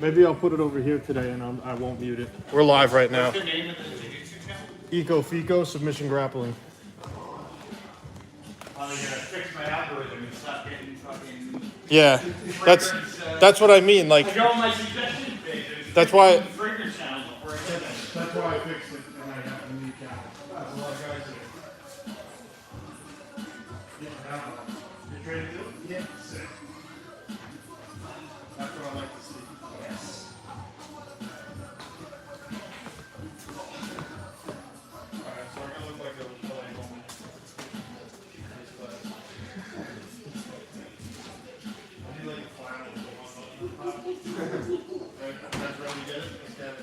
Maybe I'll put it over here today and I won't mute it. We're live right now. What's the name of the YouTube channel? ECOFICO Submission Grappling. I'm gonna fix my algorithm and stop getting fucking. Yeah, that's what I mean. Like, I go on my suggestion page. That's why. Fragrance channel before I get that. That's why I fixed it and I have a new channel. That's a lot of guys here. You traded it? Yeah. Sick. That's what I like to see. Yes. Alright, so I'm gonna look like a LA woman. I need like a flannel. Right, that's ready to get it? Let's get it.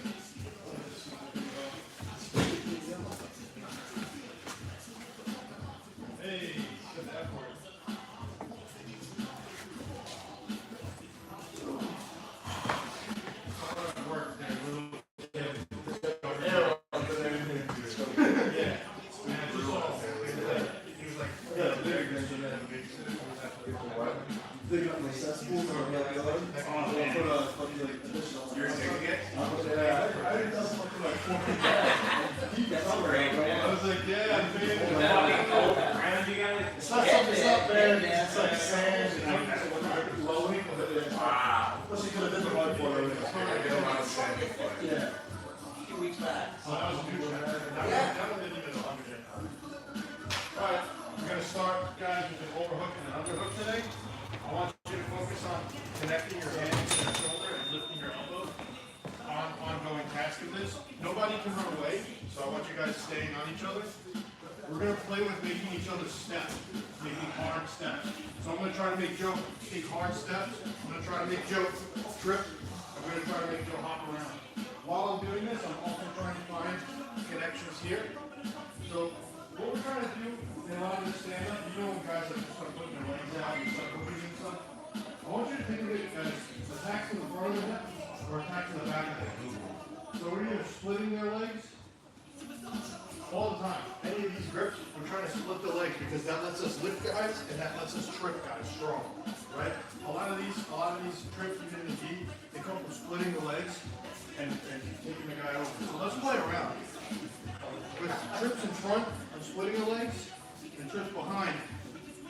Hey, good effort. Nobody can run away, so I want you guys staying on each other. We're going to play with making each other step, making hard steps. So I'm going to try to make Joe take hard steps. I'm going to try to make Joe trip. I'm going to try to make Joe hop around. While I'm doing this, I'm also trying to find connections here. So what we're trying to do in a lot of this stand-up, you know when guys like start putting their legs out and start moving and stuff, I want you to think of it as attacks in the front of the hip or attacks in the back of the hip. So we're either splitting their legs all the time. Any of these grips, we're trying to split the legs because that lets us lift guys and that lets us trip guys strong, right? A lot of these trips, even in the gi, they come from splitting the legs and taking the guy over. So let's play around. With trips in front, I'm splitting the legs, and trips behind.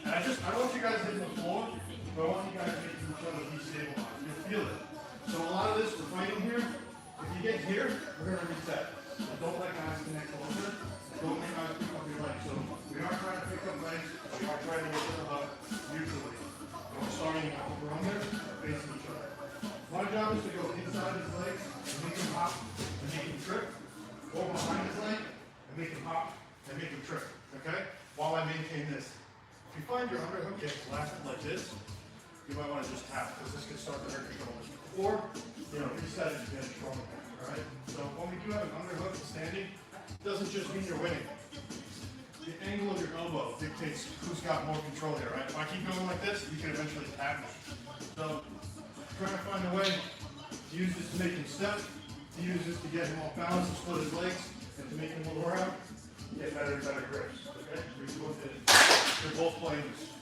And I don't want you guys hitting the floor, but I want you guys making each other destabilized. You'll feel it. So a lot of this, we're fighting here. If you get here, we're going to reset. So don't let guys connect closer. Don't let guys pick up your legs. So we are trying to pick up legs. We are trying to get them up mutually. And we're starting over under, facing each other. My job is to go inside his legs and make him hop and make him trip. Go behind his leg and make him hop and make him trip. Okay? While I maintain this. If you find your underhook gets lasted like this, you might want to just tap because this could start to hurt your shoulders. Or, reset it and get it strong again. Alright? So when we do have an underhook standing, it doesn't just mean you're winning. The angle of your elbow dictates who's got more control here, right? If I keep going like this, you can eventually tap me. So, trying to find a way to use this to make him step, to use this to get him off balance, to split his legs, and to make him move around, get better and better grips. Okay? You're both playing this.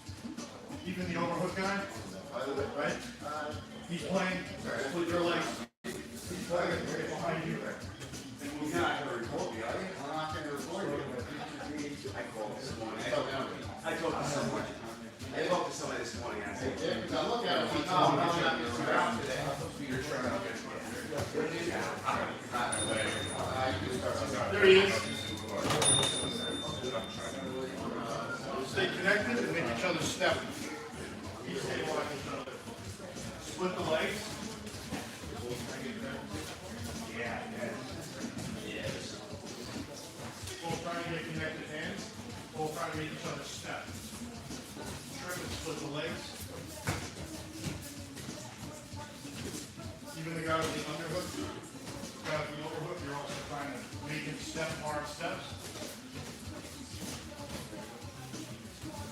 Even the overhook guy, right? He's playing, split your legs. He's playing right behind you. And move. You're not going to record me, are you? I'm not going to record you. I called this morning. I talked to somebody this morning. I said, I look at him. No, I'm not around today. You're trying to get There he is. Stay connected and make each other step. Destabilize each other. Split the legs. Both trying to get connected hands. Both trying to make each other step. Trip and split the legs. Even the guy with the underhook, the guy with the overhook, you're also trying to make him step hard steps.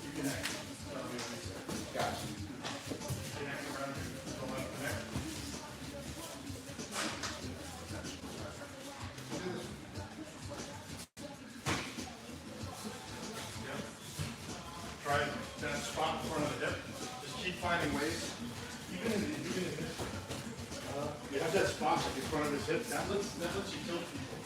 You connect. Gotcha. Connect around your don't let him connect. Yep. Try that spot in front of the hip. Just keep finding ways. Even in this Watch that spot like in front of his hip. That lets you tilt people.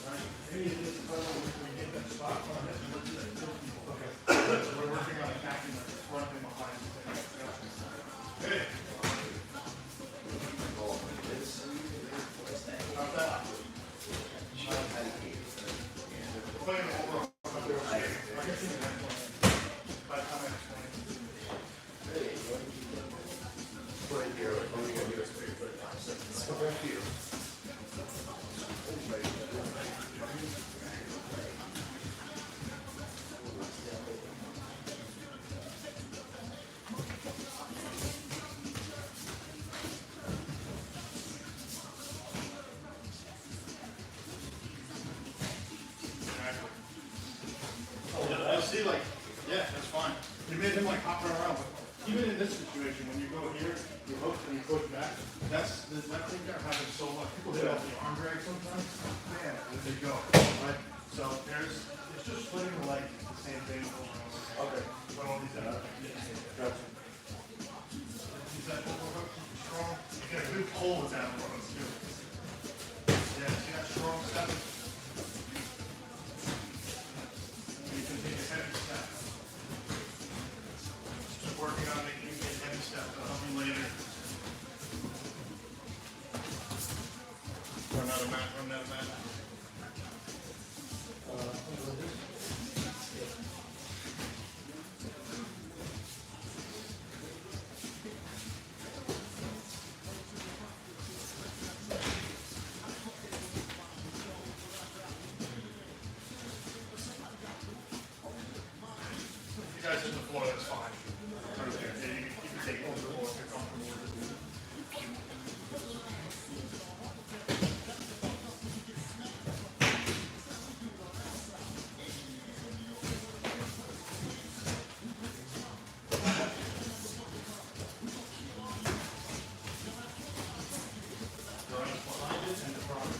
Right? Maybe you just when we get that spot on it, let's tilt people. Okay. So we're working on attacking the front and behind. Hey. How's that? Play it over. I can see the next one. By the time I explain. Right here, let me get you a space for 5 seconds. Come back here. I see, like, yeah, that's fine. You made him like hopping around, but even in this situation, when you go here, you hook and you push back, that thing there happens so much. People hit off the arm drag sometimes, man, and they go, right? So it's just splitting the leg, the same thing over and over again. Okay. But all these gotcha. Use that overhook, keep it strong. You get a good pull with that overhook too. Yeah, see that strong step? You can take a heavy step. Just working on making you get heavy step. I'll help you later. Run out of mat. You guys hit the floor, that's fine. Yeah, you can take over the floor if you're comfortable with it. Drawing behind it and the front.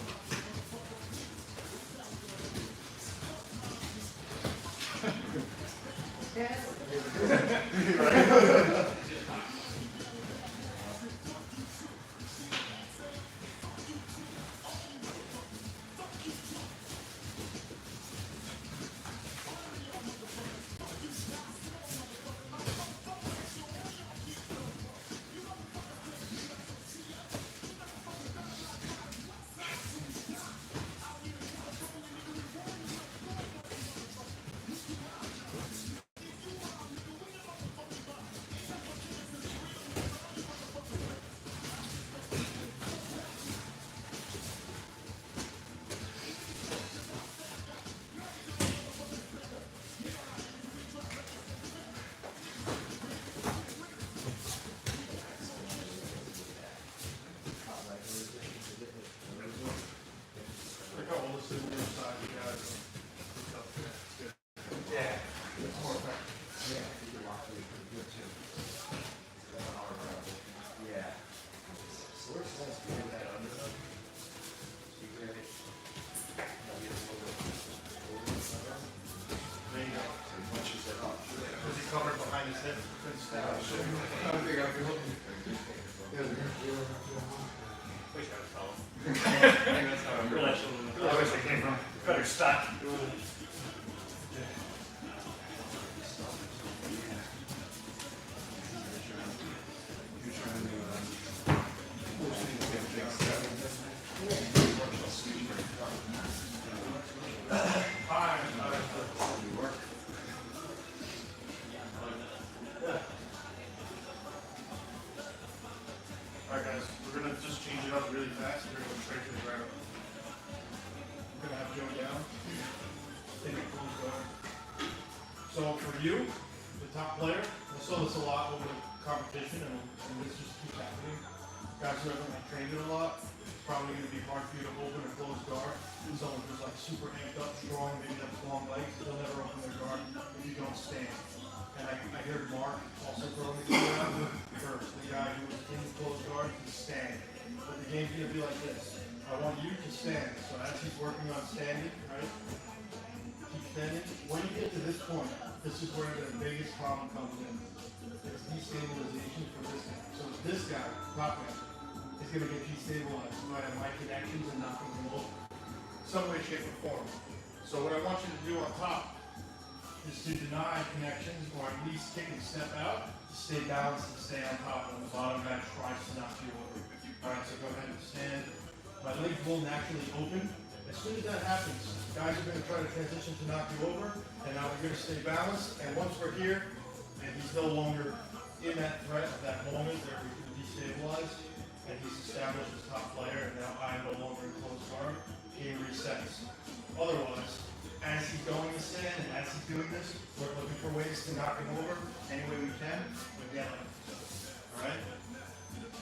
Look how all this is on the side, you guys. Yeah. More effective. Yeah. So we're supposed to do that under them. You grab it. There you go. So he punches it up. Is he covered behind his head? Couldn't stand up. I wish I came from better stock. Alright guys, we're gonna just change it up really fast. We're gonna go straight to the ground. We're gonna have Joe down. Take a close guard. So for you, the top player, I saw this a lot over the competition and this just keeps happening. Guys who haven't like, trained it a lot, it's probably gonna be hard for you to open a closed guard. Someone who's like super amped up, strong, maybe has long legs, they'll never open their guard if you don't stand. And I heard Mark also throwing the game out first. The guy who was in the closed guard, he's standing. But the game's gonna be like this. I want you to stand. So as he's working on standing, right? Keep standing. When you get to this point, this is where the biggest problem comes in. It's destabilization for this guy. So this guy, top guy, is it's going to get destabilized. You might have my connections and knocking them over. Some way, shape, or form. So what I want you to do on top is to deny connections, or at least take a step out to stay balanced and stay on top. And the bottom guy tries to knock you over. All right, so go ahead and stand. My legs will naturally open. As soon as that happens, guys are going to try to transition to knock you over, and now we're going to stay balanced. And once we're here, and he's no longer in that threat of that moment where we can destabilize, and he's established his top player, and now I am no longer in close guard, game resets. Otherwise, as he's going to stand, and as he's doing this, we're looking for ways to knock him over any way we can, again. All right?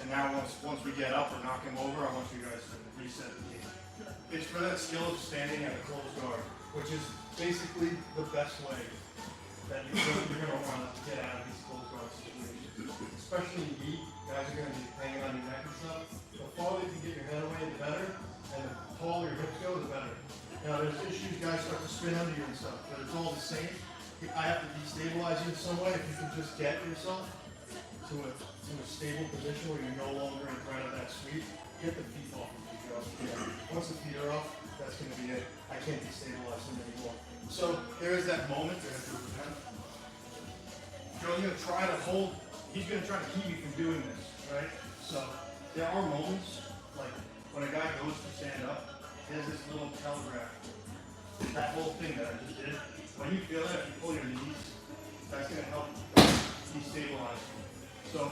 And now once we get up or knock him over, I want you guys to reset the game. It's for that skill of standing at a closed guard, which is basically the best way that you're going to want to get out of these closed guard situations. Especially in heat, guys are going to be hanging on your neck and stuff. The farther you can get your head away, the better, and the taller your hips go, the better. Now there's issues, guys start to spin under you and stuff, but it's all the same. I have to destabilize you in some way. If you can just get yourself to a stable position where you're no longer in front of that sweep, get the feet off of you, Joe. Yeah. Once the feet are off, that's going to be it. I can't destabilize them anymore. So there is that moment. Joe's going to try to hold, he's going to try to keep you from doing this, right? So there are moments, like when a guy goes to stand up, there's this little telegraph. That whole thing that I just did, when you feel that, if you pull your knees, that's going to help destabilize you. So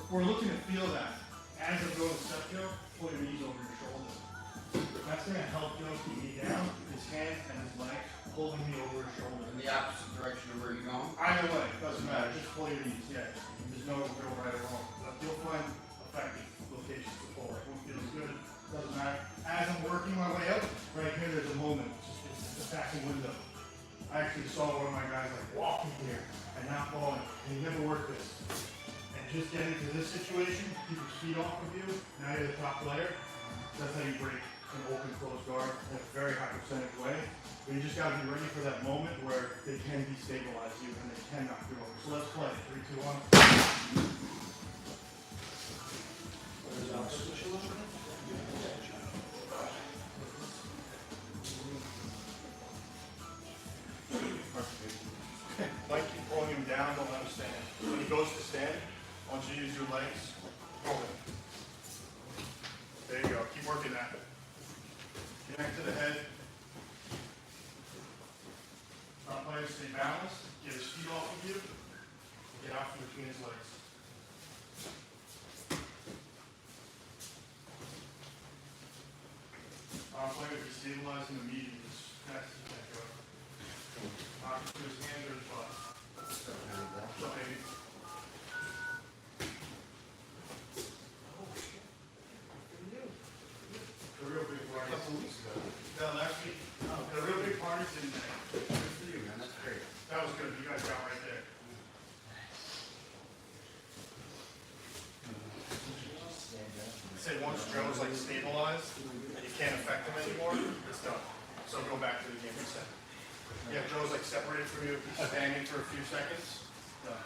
we're looking to feel that. As I'm going to step, Joe, pull your knees over your shoulder. That's going to help Joe keep me down, his hands and his legs holding me over his shoulder. In the opposite direction of where you're going? Either way, doesn't matter. Just pull your knees, yeah. There's no real right or wrong. But you'll find effective locations to pull. Everyone feels good. Doesn't matter. As I'm working my way up, right here, there's a moment. It's a passing window. I actually saw one of my guys like walking here and not falling, and he never worked this. And just getting to this situation, keep your feet off of you. Now you're the top player. That's how you break an open close guard in a very high percentage way. But you just got to be ready for that moment where they can destabilize you and they can knock you over. So let's play. 3, 2, 1. Like keep pulling him down, don't let him stand. When he goes to stand, I want you to use your legs. Hold it. There you go. Keep working that. Connect to the head. Top player, stay balanced. Get his feet off of you. Get out from between his legs. Top player, destabilize him immediately as fast as you can go. Knock him to his hand or his butt. So baby. The real big parties. No, last week. The real big parties in there. Good for you, man. That's great. That was good. You guys got right there. Say once Joe's like stabilized and you can't affect him anymore, it's done. So go back to the game reset. Yeah, Joe's like separated from you, he's standing for a few seconds. Done.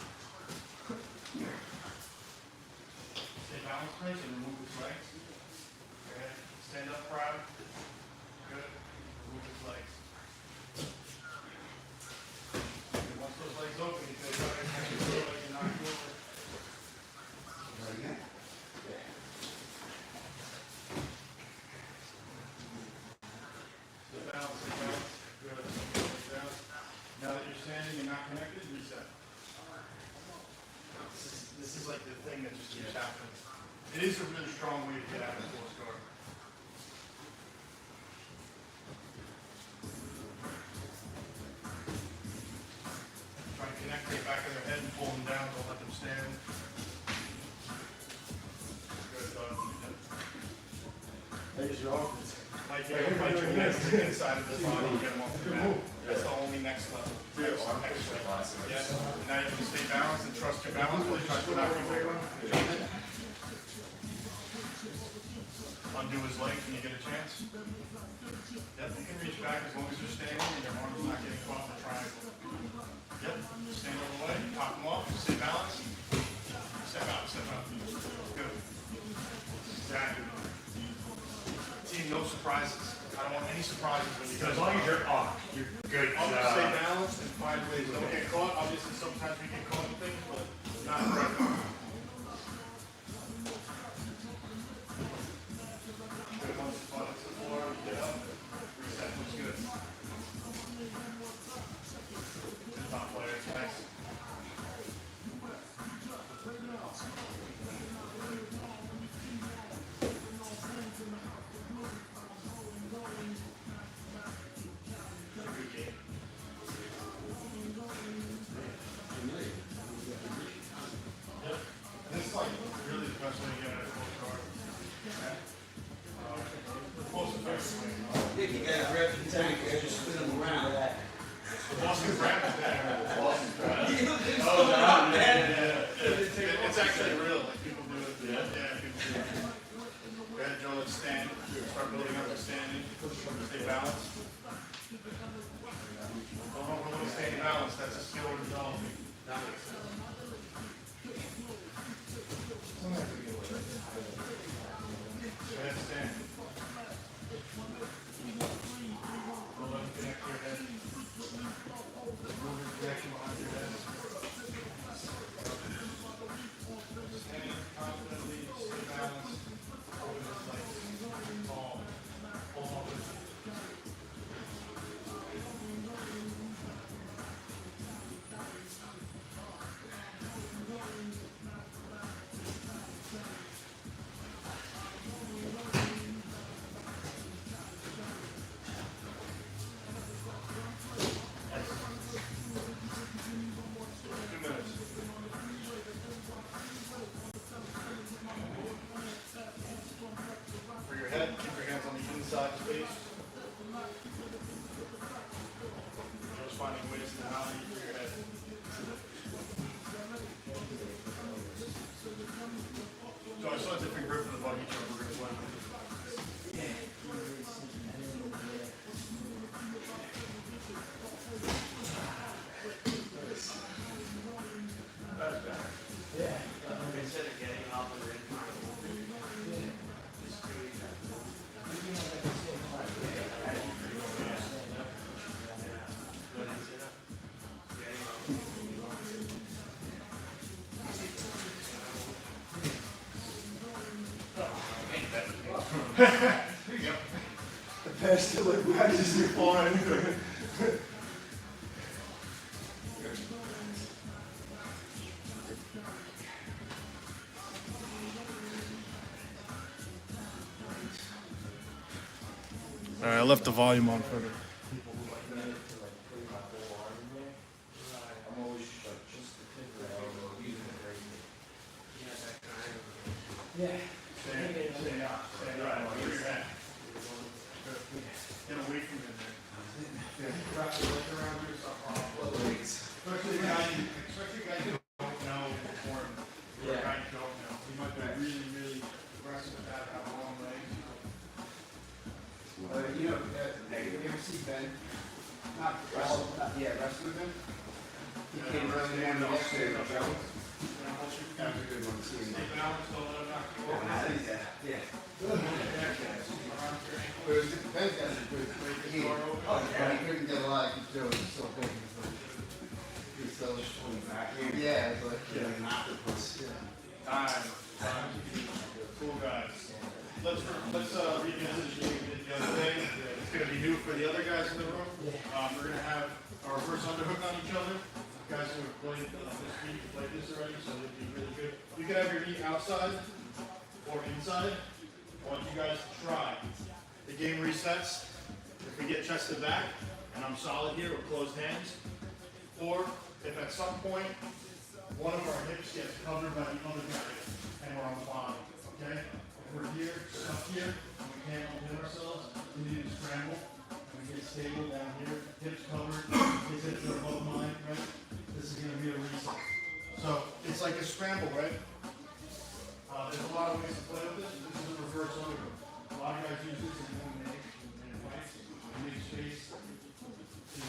Stay balanced, please, and remove his legs. Okay. Stand up proud. Good. Remove his legs. And once those legs open, you can go ahead and feel like you're knocked over. Right again? Stay balanced, stay balanced. Good. Stay down. Now that you're standing and not connected, reset. This is like the thing that just keeps happening. It is a really strong way to get out of the close guard. Try to connect to the back of their head and pull them down, don't let them stand. Good, done. There's your arm. Like, you know, like your neck to the inside of the body, get them off the mat. That's the only next level. Next level. Yes. Now you can stay balanced and trust your balance while you try to knock him over. Undo his legs when you get a chance. Yep, you can reach back as long as you're standing and your arm's not getting caught in the triangle. Yep, stand over the leg, pop them off, stay balanced. Step out, step out. Good. Exactly. Team, no surprises. I don't want any surprises when you guys. As long as you're up, you're good. I'll just stay balanced and find ways. Don't get caught. Obviously, sometimes we get caught in things, but not forever. Good. Once the butt hits the floor, get up. Reset. Looks good. Top players, nice. This is like really the best way to get at a full card. Most effective way. Yeah, you gotta grab the tank, you gotta just spin them around. Boston Crab is there. Boston Crab. Oh, It's actually real. Like people do it. Yeah, people do it. Go ahead, Joe. Let's stand. Start building up to standing. Stay balanced. Don't stay balanced. That's a skill we're developing. Go ahead, stand. Don't let it connect to your head. Move your connection behind your head. Stand confidently, stay balanced. Open his legs. Palm. Palm open. For your head, keep your hands on the inside space. Just finding ways to not eat for your head. So I saw a different grip for the buggy truck we're going to blend with. That's better. Instead of getting up and then There you go. The best to like, why is this fun? All right, I left the volume on for the people who like that. I'm always like just the tip of using it right here. Yeah. Stay up. Move your head. Get away from it there. Wrap the leg around yourself. Especially guys who don't know before. Guys don't know. You might be really, really aggressive with that, have long legs. You know, you ever see Ben? Not wrestle, wrestling Ben? He came running in yesterday with Joe. That was a good one to see him. Stay balanced, don't let him knock you over. Yeah. But it was, Ben's got a good game. But he couldn't get a lot because Joe was so big. He's so yeah, it's like an octopus. Time. Cool guys. Let's revisit the game we did the other day. It's going to be new for the other guys in the room. We're going to have our reverse underhook on each other. Guys who have played this week played this already, so it'll be really good. You can have your knee outside or inside. I want you guys to try. The game resets. If we get chest to back, and I'm solid here with closed hands, or if at some point one of our hips gets covered by the other guy, and we're on the bottom, okay? If we're here, stuck here, and we can't unpin ourselves, we need to scramble, and we get stable down here, hips covered, his hips are above mine, right? This is gonna be a reset. So, it's like a scramble, right? There's a lot of ways to play with this. This is a reverse underhook. A lot of guys use this in one make space to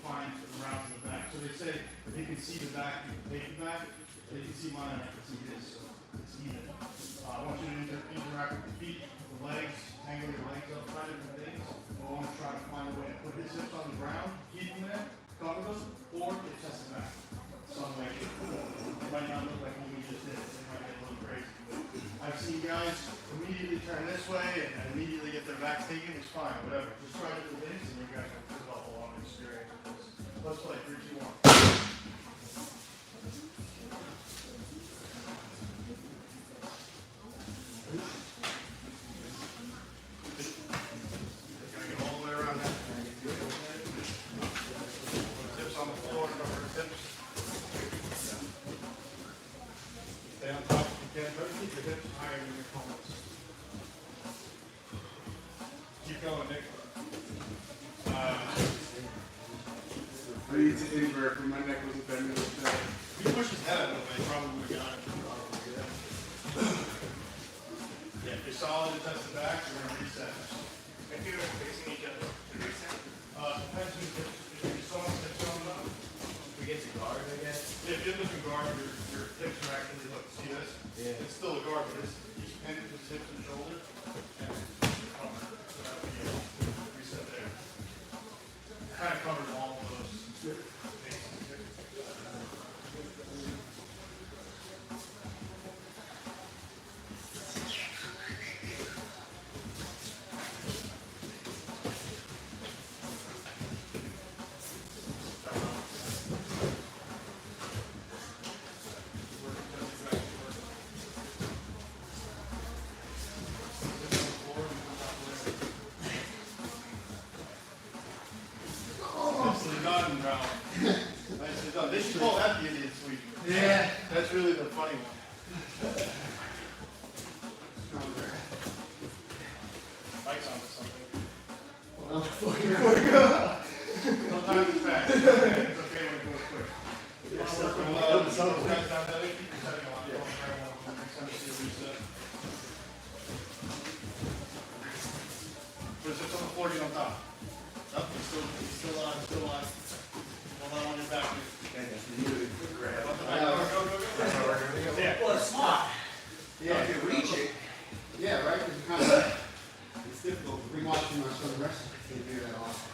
find the route to the back. So they say if you can see the back, you can take the back. If you can see mine, I can see this. So it's even. I want you to interact with the feet, the legs, hang your legs up, try different things. I want to try to find a way to put his hips on the ground, keep them there, cover them, or get chest back. Some way. It might not look like what we just did. It might get a little crazy. I've seen guys immediately turn this way and immediately get their backs taken. It's fine, whatever. Just try different things and you guys will develop a lot of experience with this. Let's play 3, 2, 1. Gotta get all the way around that. Hips on the floor, cover his hips. Stay on top if you can, but keep your hips higher than your pelvis. Keep going, Nick. I need to invert, but my neck wasn't bending with that. If you push his head a little bit, probably got it. Yeah, if you're solid and touch the back, you're gonna reset. If you're facing each other, to reset. Depends if you're someone that's coming up. We get to guard, I guess. If you're looking guard, your hips are actually, look, see this? Yeah. It's still a guard, but it's each pin is hips and shoulders. And it's covered. So that would be a reset there. Kind of covers all of those bases. Nicely done, bro. Nicely done. They should call that the Indian sweep. Yeah. That's really the funny one. Mike's on to something. Sometimes it's fast. It's okay when it goes quick. You want to work with those guys down there? Keep your setting on. Don't try one. Next time you see a reset. Put his hips on the floor, get on top. Up, he's still on, still on. Hold on your back. Up the back. Go, go, go, go. Yeah. Well, it's smart. Yeah. If you reach it, Yeah, right, because you kind of, it's difficult, rewatching my son wrestle, can't do that often.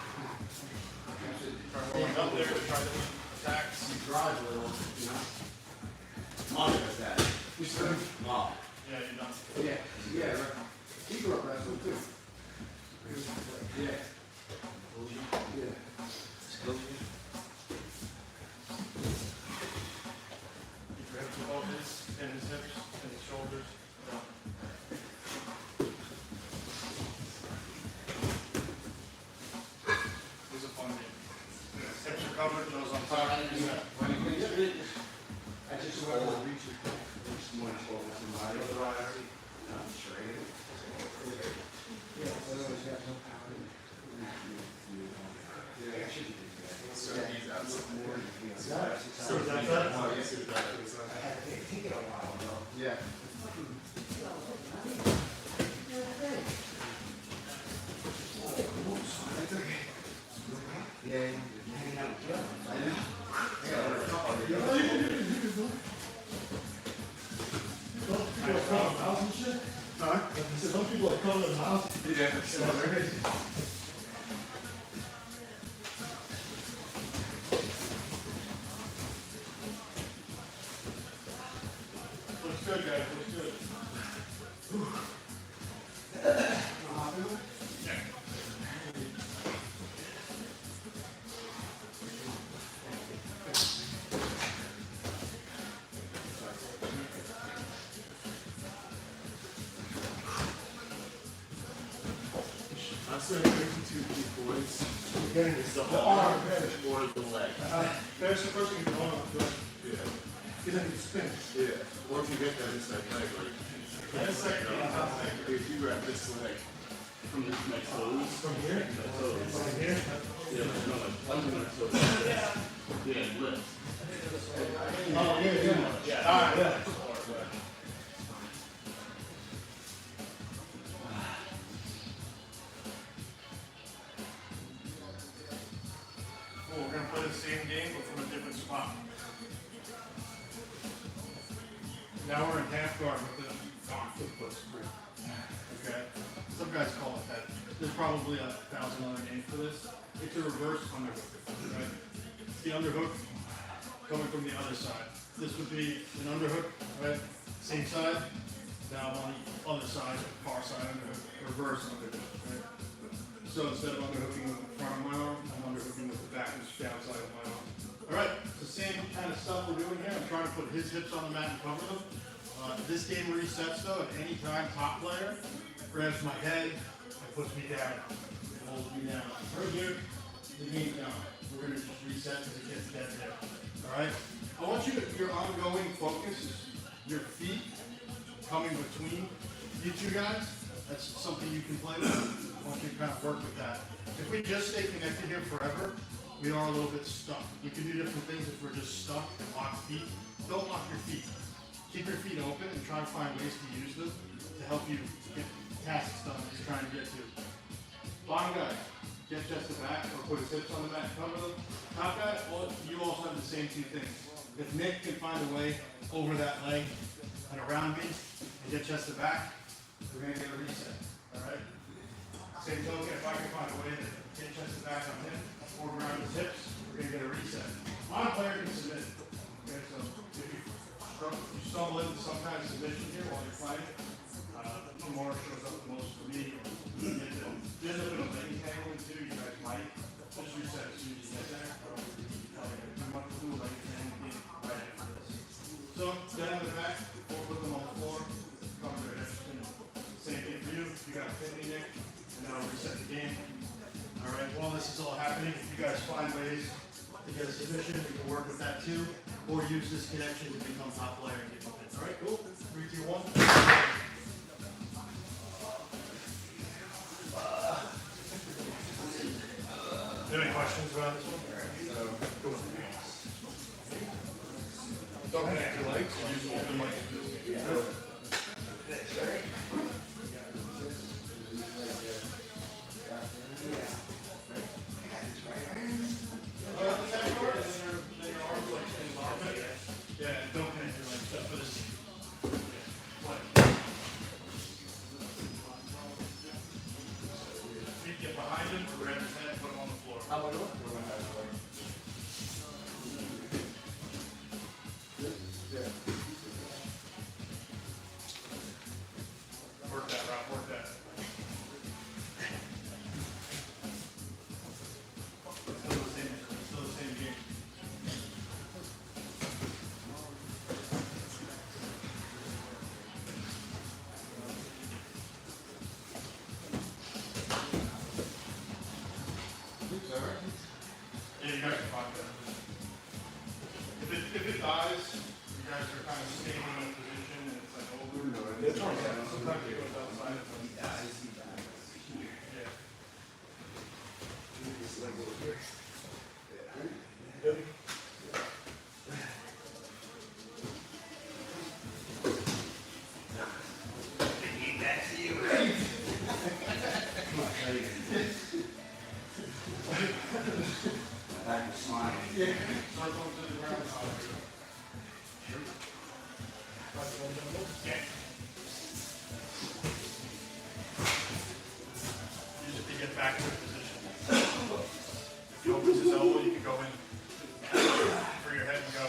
Try rolling up there, try to attack. You drive a little, you know? Mom does that. Who's the? Mom. Yeah, you're done. Yeah, yeah, right. He grew up wrestling too. Yeah. Yeah. Keep your hips above and his hips and his shoulders. Down. This is a fun game. Hips are covered, nose on top. Reset. I just went to reach it. Yeah, so I always got no power. So he's out some more. Yeah. Yeah. Hanging out. I know. Some people are calling them house. Yeah. Looks good, guys. Looks good. I'm saying 32 key points. It's the arm or the leg. There's the first thing you're going on. Yeah. Because then you spin. Yeah. Or if you get that, it's like leg. That's like, If you grab this leg from my toes. from here. My toes. From here. Yeah, no, like under my toes. Yeah, lift. Oh, yeah. Yeah. All right. Yeah. Cool, we're gonna play the same game, but from a different spot. Now we're in half guard with the arm. Okay? Some guys call it that. There's probably 1,000 other names for this. It's a reverse underhook. Right? It's the underhook coming from the other side. This would be an underhook, right? Same side. Now on the other side, far side underhook, reverse underhook. Right? So instead of underhooking with the front of my arm, I'm underhooking with the back and downside of my arm. All right, the same kind of stuff we're doing here. I'm trying to put his hips on the mat and cover them. This game resets though at any time. Top player grabs my head and puts me down, and holds me down. Right here, the game's down. We're gonna just reset because it gets dead there. All right. I want you to, your ongoing focus is your feet coming between you two guys. That's something you can play with. I want you to kind of work with that. If we just stay connected here forever, we are a little bit stuck. We can do different things if we're just stuck and lock feet. Don't lock your feet. Keep your feet open and try to find ways to use them to help you get tasks done that you're trying to get to. Bottom guy, get chest to back or put his hips on the mat and cover them. Top guy, you also have the same two things. If Nick can find a way over that leg and around me and get chest to back, we're going to get a reset. All right? Same token, if I can find a way to get chest to back on him or around his hips, we're going to get a reset. On player can submit. Okay, so if you stumble into some kind of submission here while you're fighting, tomorrow shows up the most for me. There's a bit of leg tangling too, you guys might. Just reset as soon as you get there. You want to do leg tangling right after this. So, down in the back, or put them on the floor, cover their hips. Same thing for you. You got a pin Nick, and then I'll reset the game. Alright, while this is all happening, if you guys find ways to get a submission, we can work with that too. Or use this connection to become top player and get the pin. Alright, cool. 3, 2, 1. Any questions about this one? Don't connect your legs, use open legs. Yeah, don't connect your legs, just for this. Feet get behind him, grab his head, put him on the floor. Work that, Rob, work that. Still the same game. Yeah, you guys can find that. If it dies, you guys are kind of staying in a position and it's like over. Sometimes it goes outside of them. Yeah. Circle to the ground. Yeah. You just to get back to the position. If he opens his elbow, you can go in for your head and go.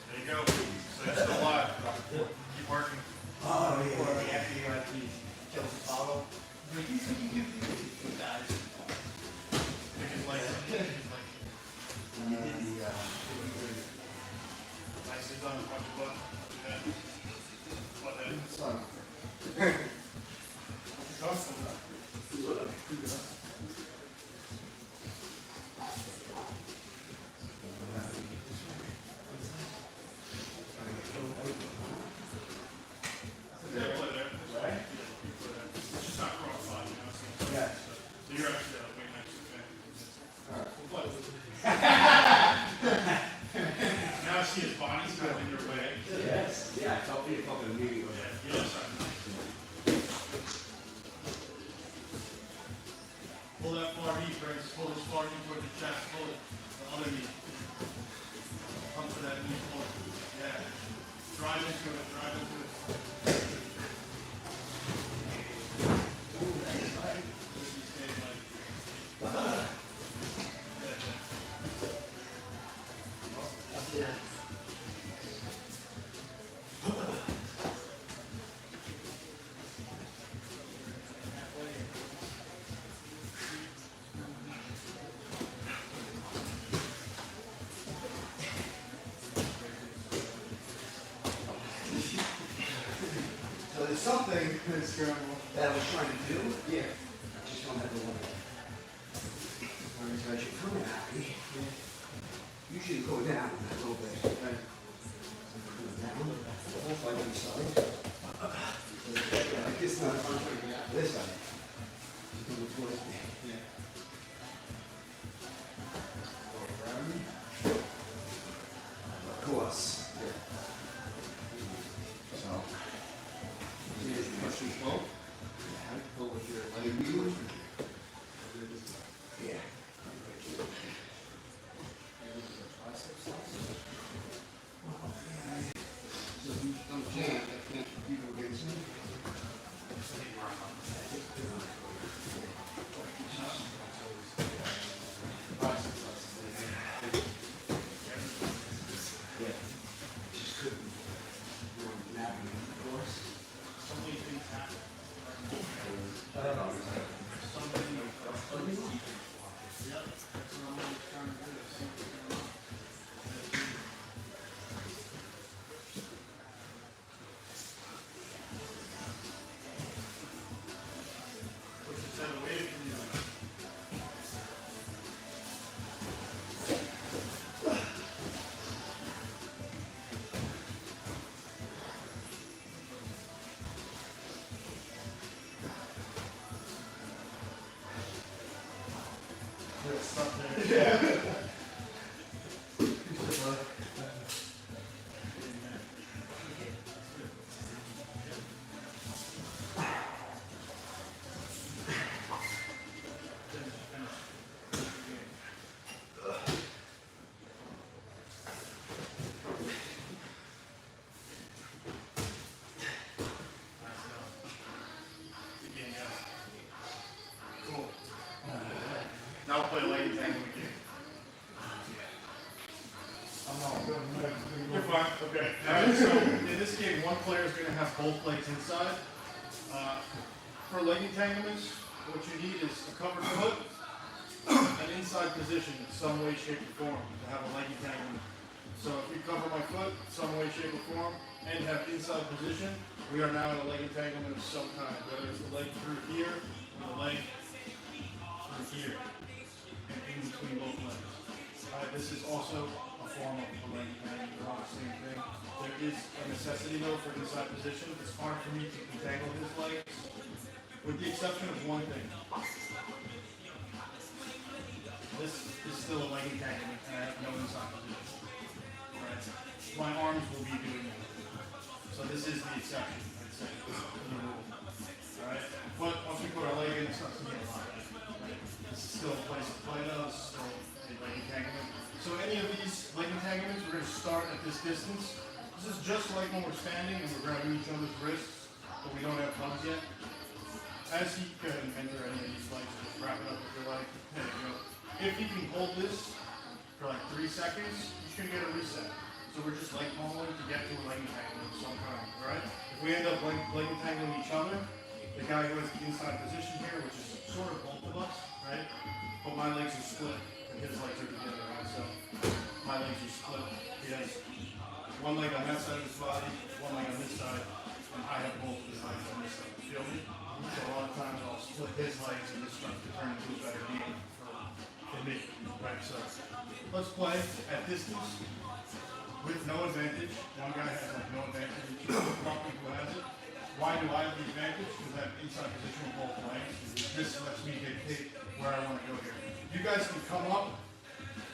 There you go. So you're still alive. Keep working. Oh, yeah. After you kills the follow. Pick his leg. Nicely done. Punch your butt. Butt head. Yeah, play there. Right? It's just not cross-body, you know. So Yeah. you're actually way next to me. We'll play. Now I see his body's kind of in your way. Yes. Yeah, I felt the fucking immediately. Yeah, the other side. something that I was trying to do. Yeah. I just don't have the one. As you're coming at me, usually go down a little bit. Right? Down, like this side. Like this side. This side. Coming towards me. Yeah. Go around. Of course. Yeah. So, here's the first flow. Yeah, go with your leg. Yeah. So if you don't jam, that can't compete against me. Yeah. Just couldn't navigate the course. So many things happen. I don't know. Yep, that's what I'm always trying to do. Push the set away from you. Yeah. Cool. Now we'll play leg tangle again. You're fine. Okay. Alright, so in this game, one player is going to have both legs inside. For leg entanglements, what you need is a covered foot, an inside position in some way, shape, or form to have a leg entanglement. So if we cover my foot, some way, shape, or form, and have inside position, we are now in a leg entanglement of some kind, whether it's the leg through here, or the leg through here, and in between both legs. This is also a form of a leg entanglement, they're all the same thing. There is a necessity though for inside position. It's hard for me to entangle his legs, with the exception of one thing. This is still a leg entanglement, and I have no inside position. Right? My arms will be doing it. So this is the exception, I'd say, to the rule. Alright? But once we put our leg in, it starts to get a lot. Right? This is still a place to play though, it's still a leg entanglement. So any of these leg entanglements, we're going to start at this distance. This is just like when we're standing and we're grabbing each other's wrists, but we don't have thumbs yet. As he can enter any of these legs, just wrap it up with your leg. There you go. If you can hold this for like 3 seconds, you should get a reset. So we're just leg pulling to get to a leg entanglement of some kind, right? If we end up leg entangling each other, the guy who has the inside position here, which is sort of both of us, right? But my legs are split and his legs are together, right? So my legs are split. He has one leg on that side of his body, one leg on this side, and I have both of his legs on this side. Feel me? So a lot of times I'll split his legs and this starts to turn into a better game for me, right? So let's play at distance with no advantage. One guy has like no advantage, each other who has it. Why do I have the advantage? Because I have inside position with both legs. This lets me dictate where I want to go here. You guys can come up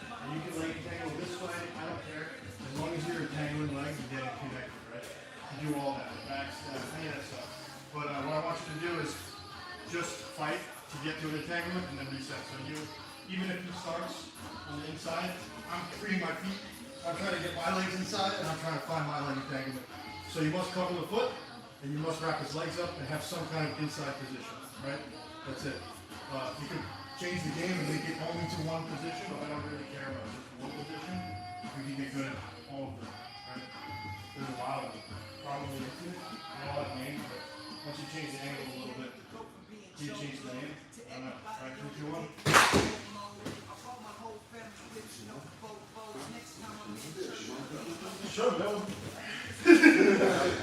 and you can leg entangle this way, I don't care. As long as you're entangling legs and getting connected, right? You do all that, back step, any of that stuff. But what I want you to do is just fight to get to an entanglement and then reset. So you, even if he starts on the inside, I'm freeing my feet. I'm trying to get my legs inside and I'm trying to find my leg entanglement. So you must cover the foot and you must wrap his legs up and have some kind of inside position, right? That's it. You can change the game and make it only to one position, but I don't really care about just one position. We can get good at all of them, right? There's a lot of probably into it. I don't like names, but once you change the angle a little bit, you change the name. I don't know. Right, 3, 2, 1. Sure, no.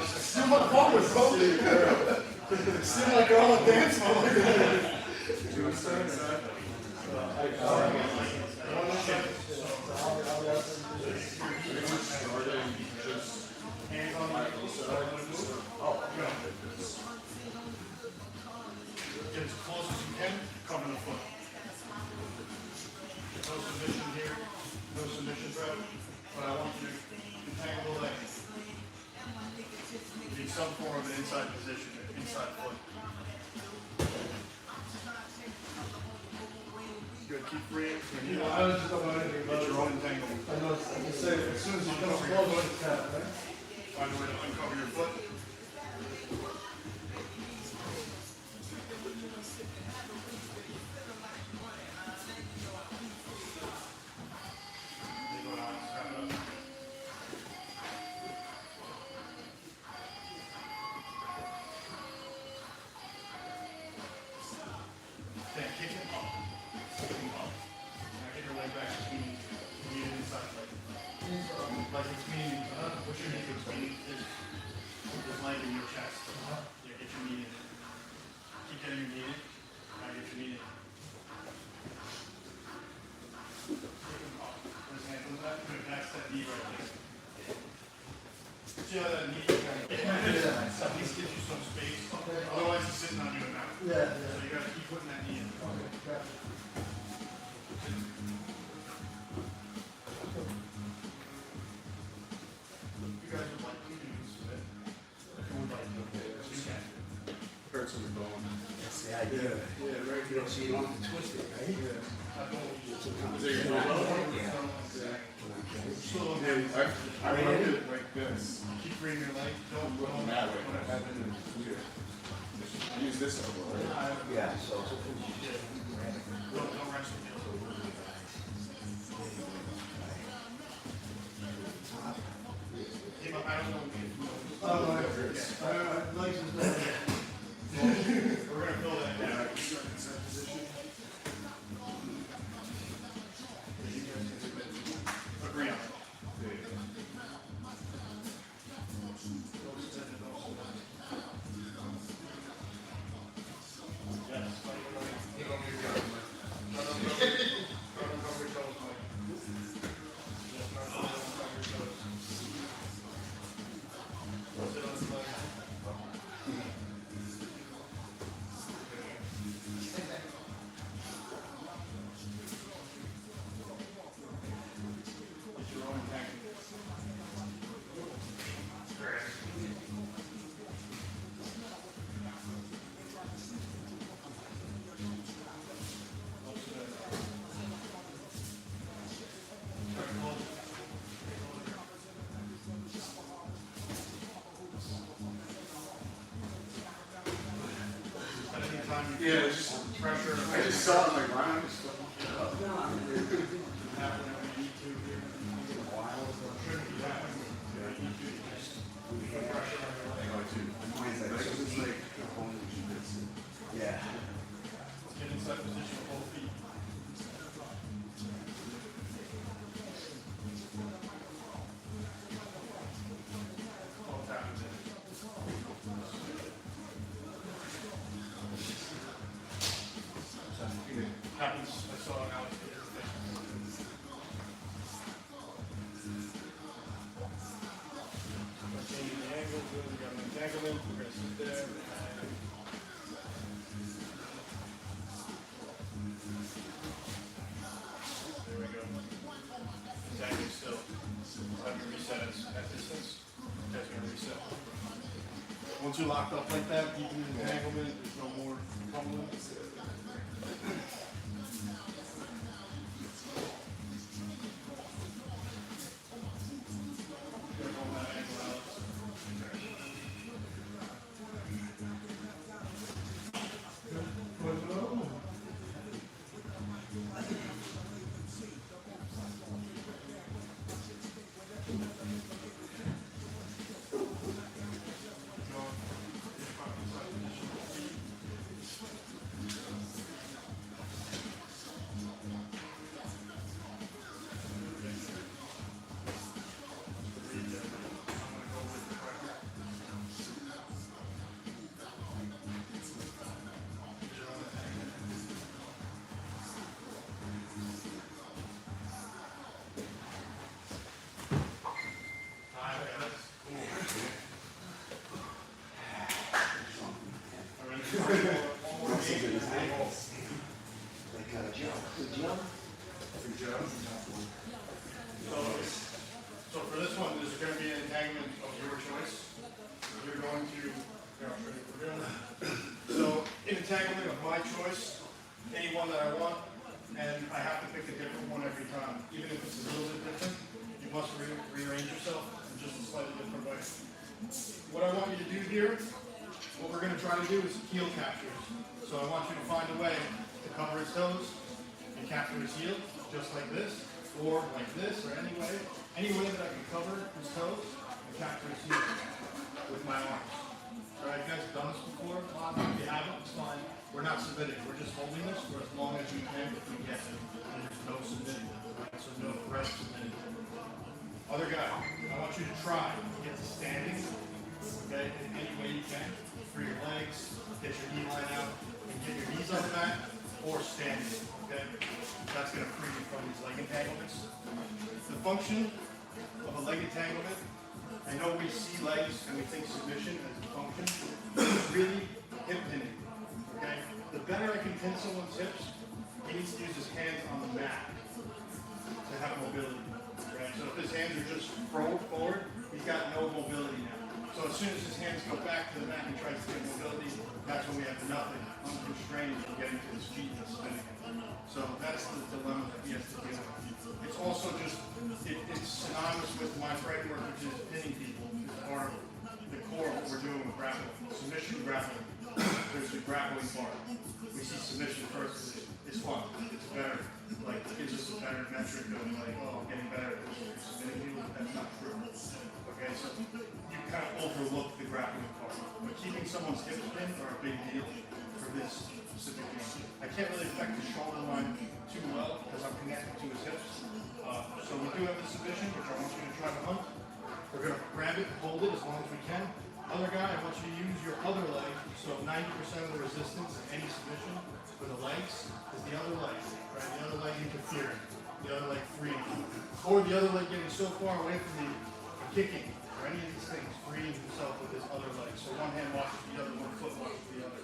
Still my phone was seem like you're all a dance mode. Hands on my get as close as you can, cover the foot. No submission here, no submission thread, but I want you to entangle the leg. Be some form of an inside position, inside foot. Good, keep free. You know, I was just about anything about Get it. your own entanglement. I know, I can say, as soon as you come close, it's tap, right? Find a way to uncover your foot. They go down, strap it up. Then kick it up. Kick it up. Now get your leg back between the inside leg. Like it's meaning, what your knee is meaning is leg in your chest. Yeah, get your knee in. Keep getting your knee in. Now get your knee in. Kick him up. Put his hands on that. Good, that's that knee right there. See how that knee kind of, at least gives you some space. Otherwise it's sitting on you now. Yeah, So you gotta keep putting that knee in. You guys would like to do this, but if you would like to, you can. Hurts in the bone. That's the idea. Yeah, right. You know, so you don't have to twist it, right? Is it your elbow? Still Yeah, okay. I remember it like this. Keep freeing your leg. Don't go Looking that way, but I haven't use this elbow, right? Yeah, so. Don't rest the heel. I don't know if you Oh, that hurts. I like this. we're gonna fill that Yeah, down. I can start in that position. Agree on it. Yeah, it's just Pressure. I just saw it like, why not just Yeah. Get inside position with both feet. Both happens happens, I saw it out. Changing the angle, good, we got an entanglement, we're gonna sit there. There we go. Exactly still. Have your reset at distance. That's gonna reset. Once you're locked up like that, keep the entanglement, there's no more fumbling. So for this one, there's going to be an entanglement of your choice. You're going to, so an entanglement of my choice, any one that I want, and I have to pick a different one every time. Even if it's a little bit different, you must rearrange yourself in just a slightly different way. What I want you to do here, what we're going to try to do is heel captures. So I want you to find a way to cover his toes and capture his heel, just like this, or like this, or any way that I can cover his toes and capture his heel with my arms. All right, you guys have done this before? If you haven't, it's fine. We're not submitting. We're just holding this for as long as we can if we get it. And there's no submitting. Right? So no threat submitting. Other guy, I want you to try to get to standing, okay, in any way you can. Free your legs, get your knee line out, and get your knees on the mat, or standing, okay? That's going to free you from these leg entanglements. The function of a leg entanglement, I know we see legs and we think submission as a function, it's really hip pinning, okay? The better I can pin someone's hips, he needs to use his hands on the mat to have mobility, right? So if his hands are just forward, he's got no mobility now. So as soon as his hands go back to the mat and he tries to get mobility, that's when we have nothing, unconstrained from getting to his feet and spinning. So that's the dilemma that he has to deal with. It's also just, it's synonymous with my framework, which is pinning people. It's part of the core of what we're doing with grappling. Submission grappling. There's the grappling part. We see submission first. It's fun. It's better. Like, it gives us a better metric of like, oh, I'm getting better at submitting you. That's not true. Okay, so you kind of overlook the grappling part. But keeping someone's hips pinned are a big deal for this specific game. I can't really affect the shoulder line too well because I'm connected to his hips. So we do have the submission, which I want you to try to hunt. We're going to grab it, hold it as long as we can. Other guy, I want you to use your other leg. So 90% of the resistance in any submission for the legs is the other leg, right? The other leg interfering, the other leg freeing, or the other leg getting so far away from me, kicking, or any of these things, freeing himself with his other leg. So one hand watches the other, one foot watches the other.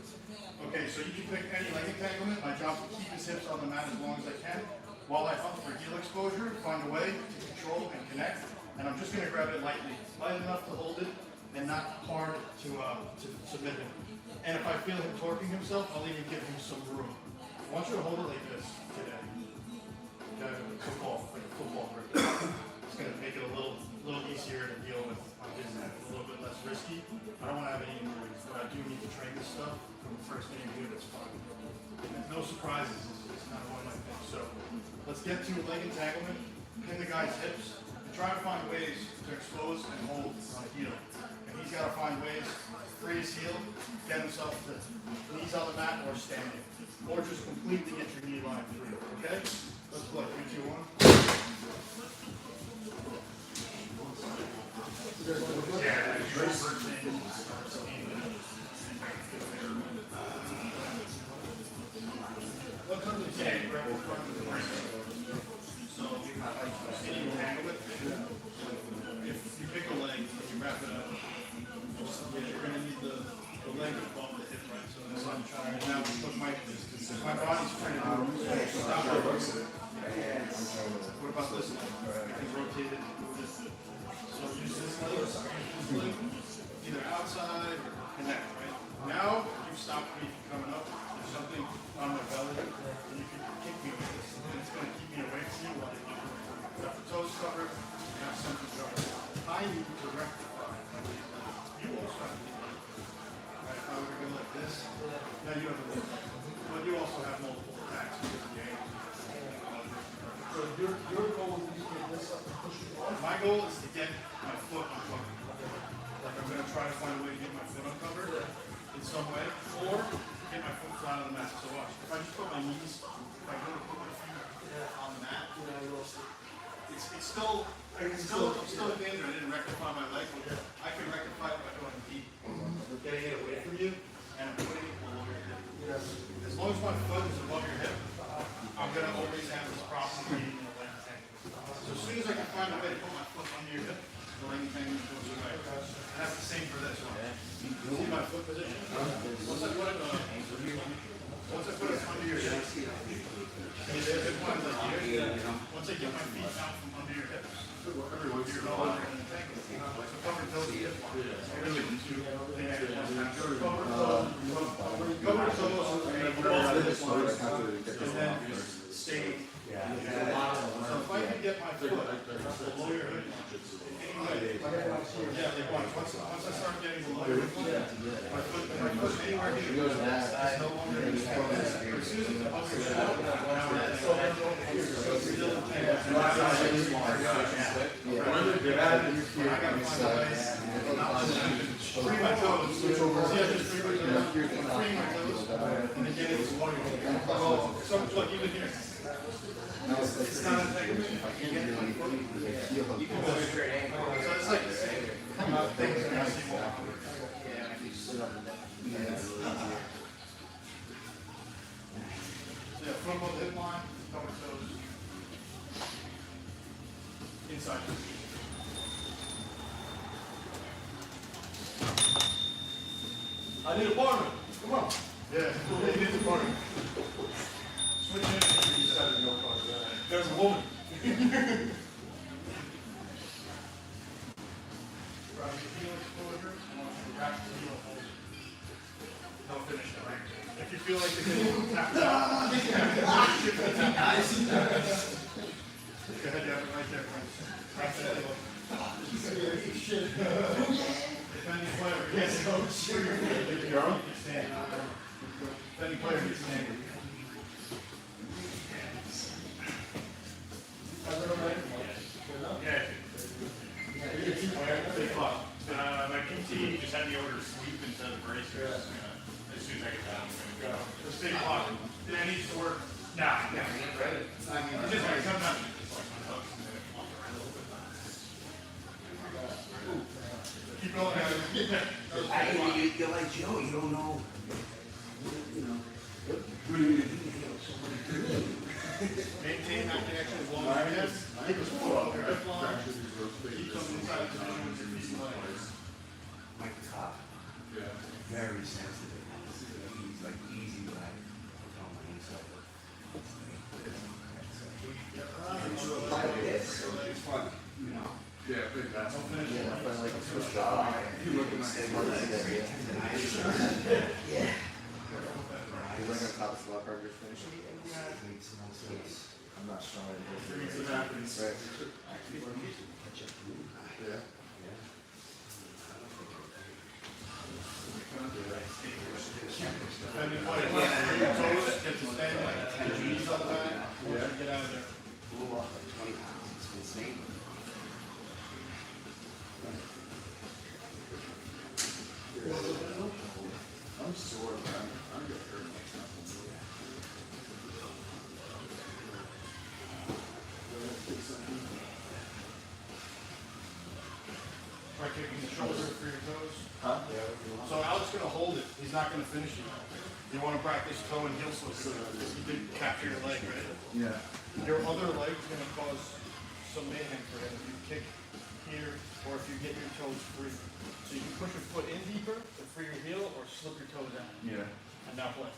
Okay, so you can pick any leg entanglement. My job is to keep his hips on the mat as long as I can. While I hunt for heel exposure, find a way to control and connect. And I'm just going to grab it lightly, light enough to hold it, and not hard to submit him. And if I feel him torquing himself, I'll even give him some room. I want you to hold it like this today. Okay, football, like a football grip. It's going to make it a little easier to deal with on his end, a little bit less risky. I don't want to have any injuries, but I do need to train this stuff from the first game here. That's fine. And no surprises. It's kind of one of my things. So let's get to leg entanglement. Pin the guy's hips and try to find ways to expose and hold on a heel. And he's got to find ways to free his heel, get himself to knees on the mat or standing, or just completely get your knee line free. Okay? Let's play. 3, 2, 1. What comes to say, grab in front of the ring. So, you handle it. If you pick a leg, you wrap it up. You're going to need the leg above the hip, right? So that's what I'm trying to now. Look, my body's trying to stop my work. What about this leg? I can rotate it. So use this leg, either outside or connect, right? Now you've stopped me from coming up. There's something on my belly, and you can kick me with this, and it's going to keep me away from you while you got the toes covered, you have something covered. I need to rectify. You also have to do that. Right, if I were to go like this, now you have a little, but you also have multiple attacks because of the angle. So your goal is to get this up and push it on? My goal is to get my foot uncovered. Like I'm going to try to find a way to get my foot uncovered in some way, or get my foot flat on the mat. So watch. If I just put my knees, if I go to put my feet on the mat, it's still at the end. I didn't rectify my leg. I can rectify it by going deep, getting it away from you, and I'm putting it below your hip. As long as my foot is above your hip, I'm going to always have this problem being in the leg entanglement. So as soon as I can find a way to put my foot under your hip, the leg entanglement goes away. And that's the same for this one. See my foot position? What's that? Yeah, like once I start getting the lighter, my foot anywhere near the it's no longer exposed. As soon as the muscle is out, now it's still I gotta find a place. Free my toes. See, I just free my toes. And then get into one. So, look, even here. It's not a thing. You can go straight angle. So it's like the same things that I see more. So yeah, front of the hip line, thumb and toes. Inside. I need a partner. Come on. Yeah, you need a partner. Switch in. You decided to go partner. There's a woman. Don't finish it, right? If you feel like you're getting tapped out, go ahead, you have it right there, friends. Tap it. Defending player, yes, coach. Defending player, he's standing. My PT just had me order sweep instead of bracers. As soon as I get down, I'm gonna go. The state clock, that needs to work. Nah, It's just like sometimes. Keep going, guys. You're like Joe, you don't know. You know. Maintain that connection as long as you can. Keep us full. Hip line. Keep them inside the position with your feet and legs. Mike Cobb. Very sensitive. He's like easy like this. It's fun, you know. Yeah, big that's. Yeah. He's like on top of slot burgers finish. I'm not strong at Things that happens. Right. Yeah. Defending player, bring your toes, get to stand, get your knees on the back. Get out of there. Blew off like 20 pounds. It's insane. I'm sore, man. I'm getting hurt. Try kicking the shoulder for your toes. Huh? So Alex is gonna hold it, he's not gonna finish it. You wanna practice toe and heel slip, because you did capture your leg, right? Yeah. Your other leg's gonna cause some mayhem for him if you kick here, or if you get your toes free. So you can push your foot in deeper to free your heel, or slip your toes out, Yeah. and now play.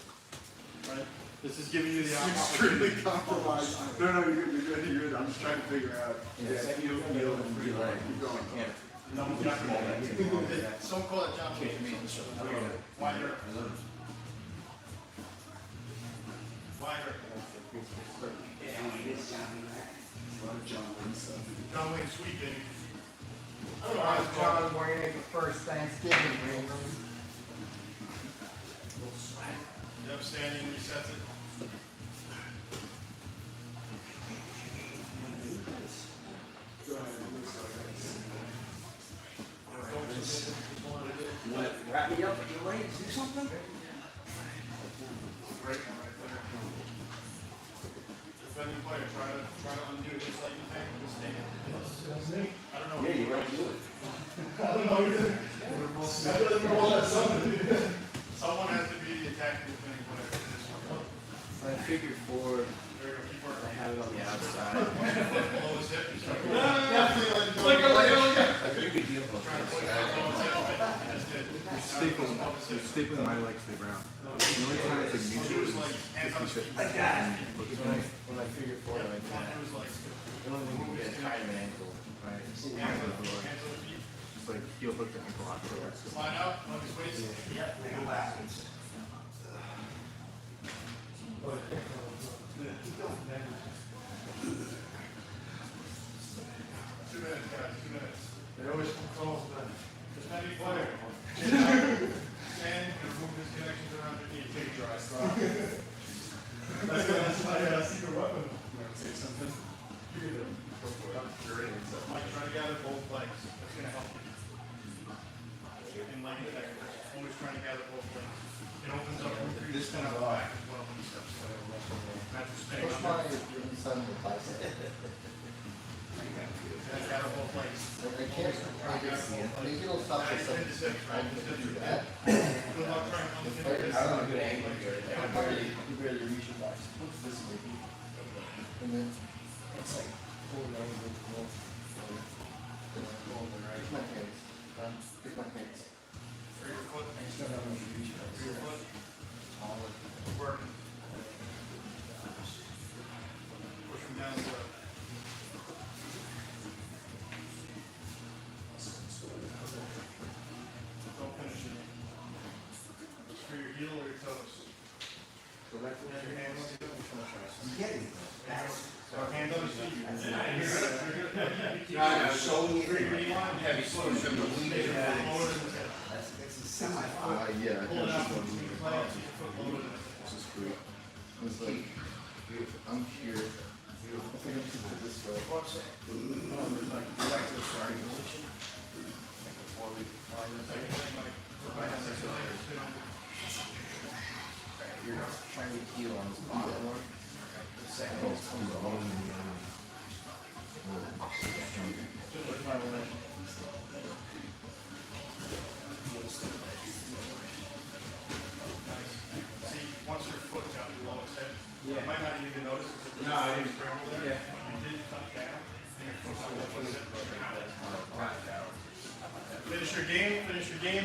Right? This is giving you the Extremely opportunity. compromised. No, you're good, you're good, you're good. I'm just trying to figure out. Yeah. Heel and free leg. Keep going. Yeah. No, we're not gonna hold it. Some call it John Williams. Wider. Wider. John Wayne sweeping. John Wayne for first Thanksgiving. The upstanding resets it. You want to wrap me up with your legs, do something? Great. Defending player, try to undo it just like you think, just stand. I don't know. Yeah, you're right to do it. Someone has to be the attacking defending player for this one. I figured for There you go, keep working. I have it on the outside. Below his hip, he's like, You could deal with trying to put it below his hip, right? Just did. Stapling my legs to the ground. The only time it's like So it was like, hands on his feet. Like that. When I figured for it like that, It was like, the only thing you get tired of an ankle, right? It's hands on the feet. like heel hook to ankle lock for it. Slide out, on his waist. Go back. Two minutes, guys, 2 minutes. They always call That's my secret weapon. Say something. You're ready. Mike, try to gather both legs. That's gonna help you. In leg detector, always trying to gather both legs. It opens up room for you to spin out the back as well when you step away. Not just spinning Push under. my inside of the bicep. Gotta gather both legs. I can't, maybe it'll stop Nine this. to 10 to 6, right? Just Do do that. Good luck trying to come into this. I don't know, good angle here. You barely reach your bicep. What's this maybe? And then it's like pulling over the wall. It's my hands. It's my hands. For your foot. I just don't know how much you reach. For your foot. Work. Push them down the left. Don't finish it. For your heel or your toes. So that's Yeah, your hands. I'm getting it. So hands on your feet. Shoulder heavy slow. That's a semi-final. Yeah. Pull it out between your legs, keep your foot loaded. This is great. It's like, I'm here. I think I'm gonna put this way. Go back to the starting position. Before we fly this thing. You're trying to heal on this bottom one. The second one comes along in the Just look my leg. See, once your foot got below its head, you Yeah. might not even notice it's a No, I didn't. scramble there. Yeah. You did cut down, and your foot got below its head. Finish your game,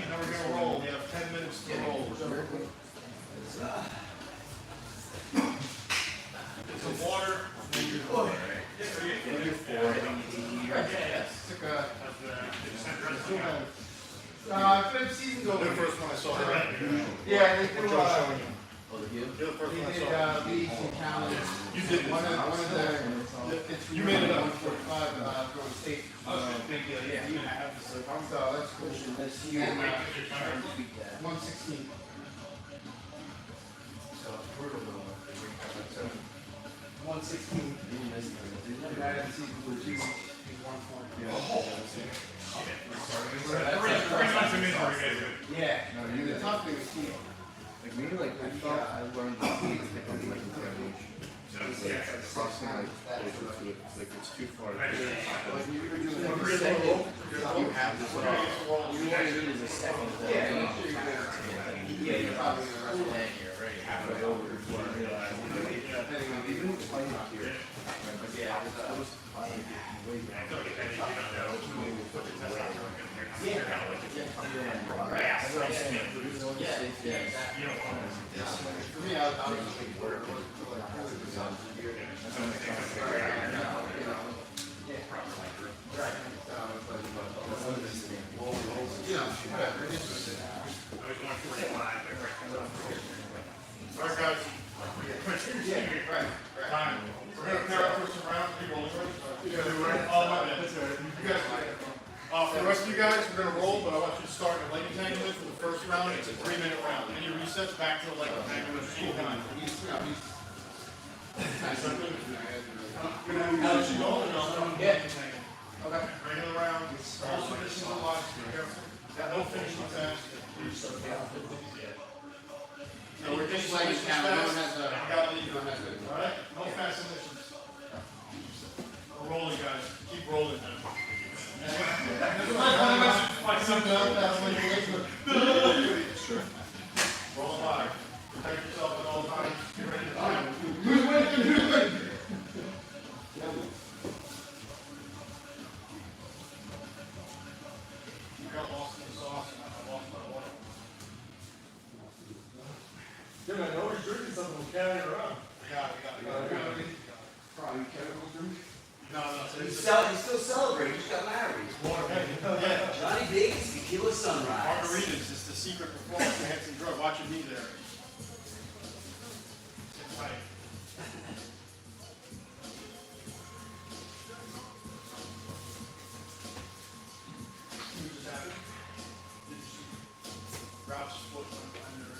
and then we're gonna roll. We have 10 minutes to roll. Get some water, and then you're good. Fifth season's over. You're the first one I saw. Yeah, they do, What Joe's showing you. You're You're the first He one I did, saw. leagues and counties. You did this. One of the, You made it up. 145, going state. Big deal, yeah. You have this. So that's cool. And, 116. So, we're a little bit. So, 116. United season was Three months of misery, guys. Yeah. The tough thing is keep. Like maybe like I thought I learned the speed like on like examination. It's like crossing like closer to it. It's like it's too far. Like you were doing You have this. You only need is a second. Yeah, you're probably And you're already halfway over before I realize. Even playing here. Yeah, I was playing way back. For me, I was just like, work. Alright, guys. Time. We're gonna pair up for some rounds. People, you guys are ready? Oh, my bad. You guys, for the rest of you guys, we're gonna roll, but I want you to start in leg entanglement for the first round. It's a 3-minute round. Any resets back to the leg entanglement. Full time. Okay. Regular round. Also, this is a lot. Be careful. No finishing fast. No, we're just laying it down. No one has a. I gotta leave. No one has a. Alright? No fast submissions. We're rolling, guys. Keep rolling now. Roll high. Protect yourself at all times. Get ready to time. You got lost in the sauce, and I lost my water. Dude, I know he's drinking something, we'll carry it around. Got it. Probably chemical drink. No, You it's still celebrate, you just got married. water. Yeah. Johnny Vegas, tequila sunrise. Margaritas is the secret performance enhancing drug. Watch your knee there. Sit tight. See what just happened? Did you see Ralph's foot went under?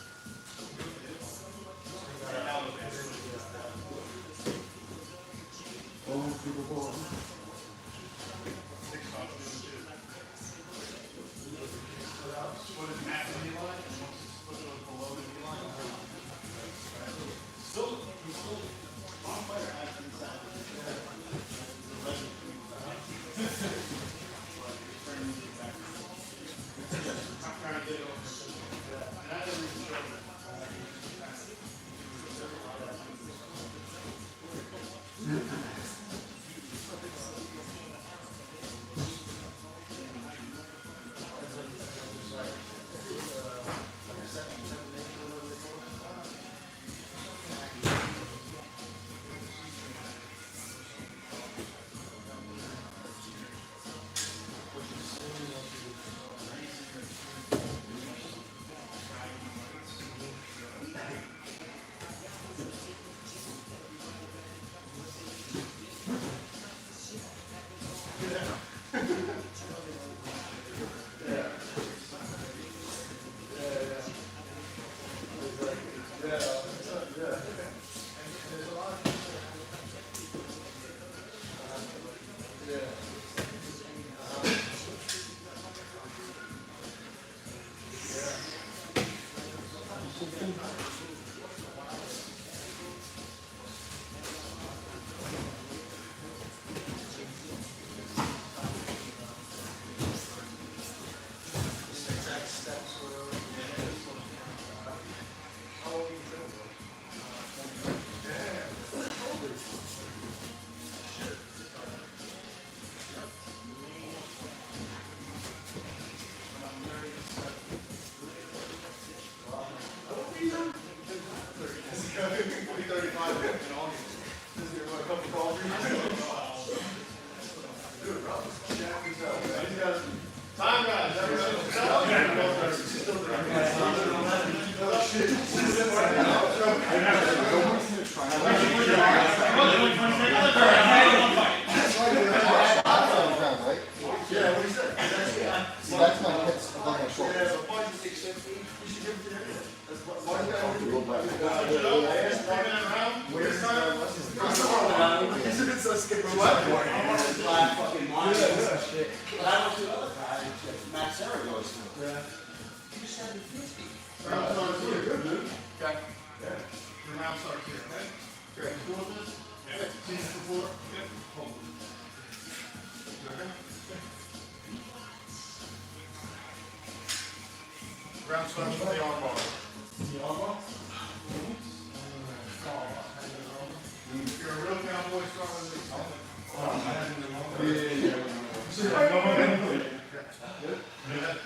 3:35 in August. Time, guys. Yeah, what he said. See, that's my hits above my shoulders. Black fucking monsters. But I went to the other guy, Matt Sarah goes to. Yeah. He just had me 50. Round starts here. Okay. Your round starts here, okay? Okay. Cool with this? Yeah. Seen this before? Yeah. Hold on. Okay. Round starts with the arm bar. The arm bar? If you're a real cowboy, start with this.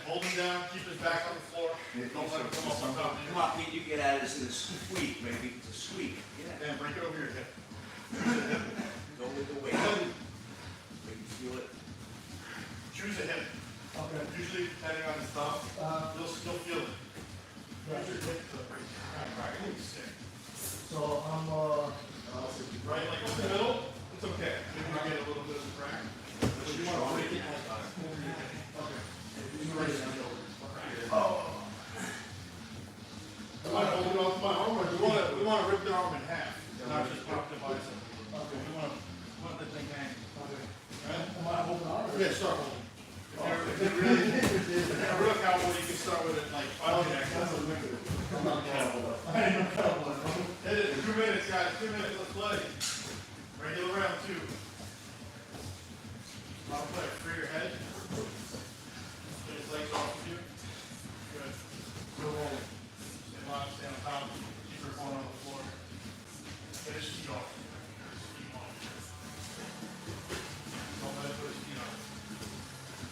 Hold him down, keep his back on the floor. Don't let him come up on top of you. Come on, Pete, you get at it in a squeak, maybe. It's a squeak. Yeah. Dan, break it over your hip. Go with the weight. Make you feel it. Choose a hip. Okay. Usually, depending on his thumb, you'll still feel it. Use your hip to break. Right, stick. So I'm Right, like in the middle, it's okay. Maybe you get a little bit of a crack. But you want to break it over your hip. Okay. You raise it over. Oh. I want to hold it off my arm, or we want to rip the arm in half, not just pop the bicep. Okay. We want the thing hanging. Okay. Right? am I holding on? Yeah, start holding. If you're really, if you're a real cowboy, you can start with it like 5 minutes. I'm not cowboy. I ain't no cowboy. It is 2 minutes, guys. 2 minutes. Let's play. Regular round 2. I'll play. Free your head. Get his legs off of you. Good. Still rolling. Stay locked. Stay on top. Keep your phone on the floor. Get his feet off. Feet off. Don't let him put his feet on.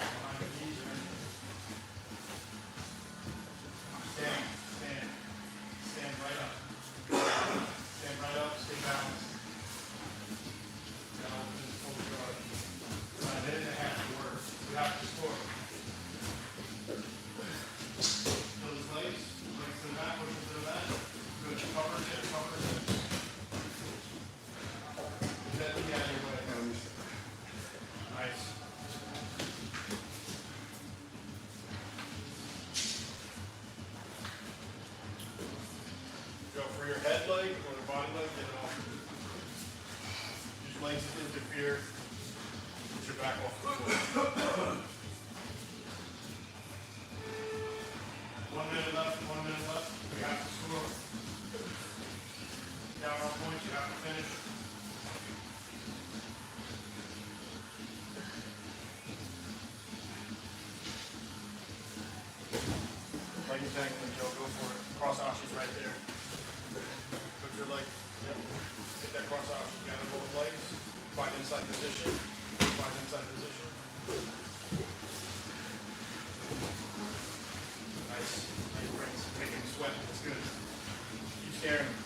Behind the knees or anything. Stand. Stand. Stand right up. Stand right up. Stay balanced. Now open this full guard. About a minute and a half to work. We have to score. Feel his legs. Legs to the back. Push him to the back. Good. Cover his hip. Cover his hip. Get that knee out of your way. Nice. Go for your head leg or the body leg, get it off. Use legs to interfere. Put your back off the floor. 1 minute left, 1 minute left. We have to score. Down on points, you have to finish. Leg entanglement, Joe, go for it. Cross options right there. Put your leg, yep. Get that cross option, gather both legs. Find inside position. Find inside position. Nice. Nice brings. Make him sweat. That's good. Keep scaring him.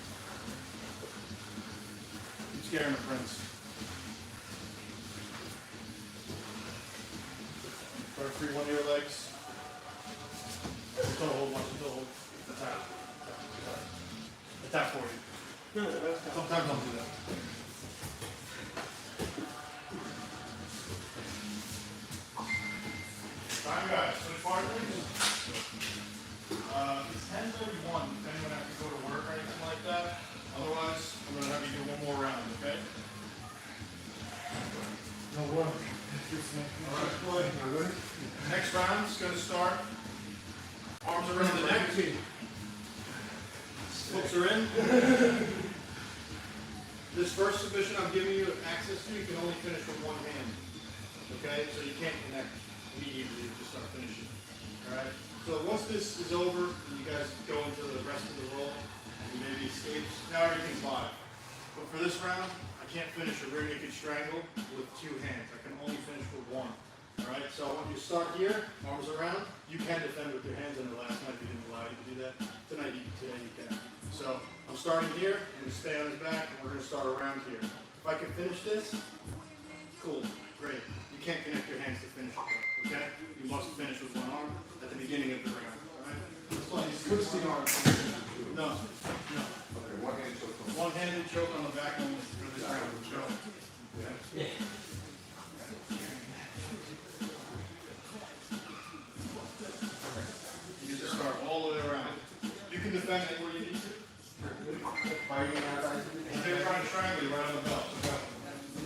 Keep scaring him, Prince. Try to free one of your legs. Still hold one, still hold. Attack. Attack for you. Sometimes I'll do that. Time, guys. Switch partners. It's 10:31. If anyone has to go to work or anything like that. Otherwise, I'm going to have you do one more round, okay? No work. All right, play. Next round is going to start. Arms around the neck. Hooks are in. This first submission I'm giving you access to, you can only finish with one hand. Okay? So you can't connect immediately to start finishing. Alright? So once this is over, and you guys go into the rest of the roll, and maybe escape, now everything's live. But for this round, I can't finish a rear naked strangle with 2 hands. I can only finish with 1. Alright, so I want you to start here, arms around. You can defend with your hands, and the last night we didn't allow you to do that. Today you can. So I'm I'm starting here, and stay on his back, and we're gonna start around here. If I can finish this, cool, great. You can't connect your hands to finish it, though, okay? You must finish with one arm at the beginning of the round, all right? Twist the arm. No, no. Okay, one-handed choke. One-handed choke on the back only for this round. Go. Okay. You just start all the way around. You can defend it where you need to. They're trying to triangle you right on the belt. So go.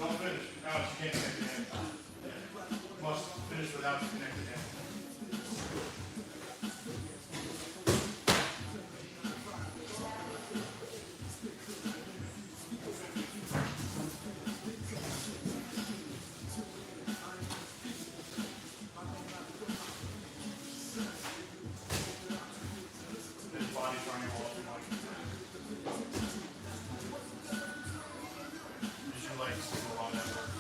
Don't finish. Alex, you can't connect your hand. You must finish without the connected hand. His body's running all over like. Use your legs to go on that work.